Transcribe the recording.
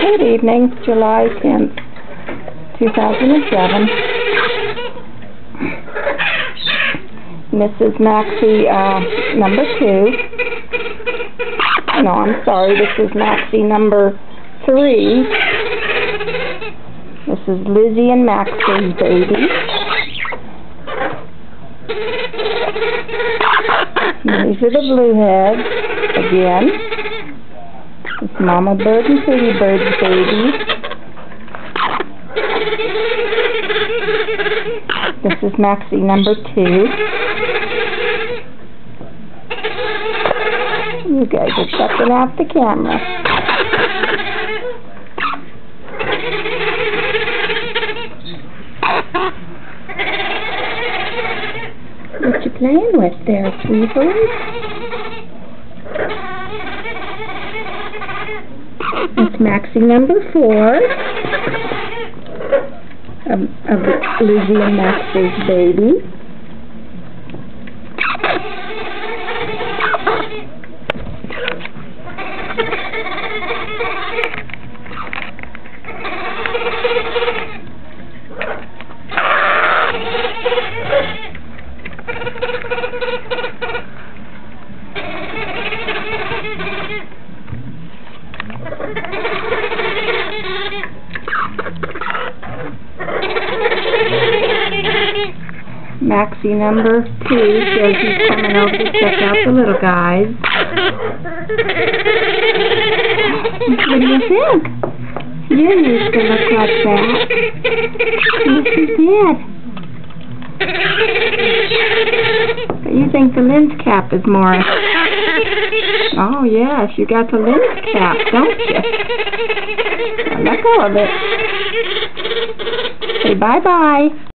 Good evening, July 10th, 2007. This is Maxie number 2. No, I'm sorry, this is Maxie number 3. This is Lizzie and Maxie's baby. These are the blueheads again. It's Mama Bird and Pretty Bird's baby. This is Maxie number 2. You guys are checking out the camera. What you playing with there, sweetheart? It's Maxie number 4 of Lizzie and Maxie's baby. Maxie number 2 says he's coming over to check out the little guys. What do you think? You used to look like that. Yes, you did. But you think the lens cap is more... Oh, yes, you got the lens cap, don't you? Now let go of it. Say bye-bye.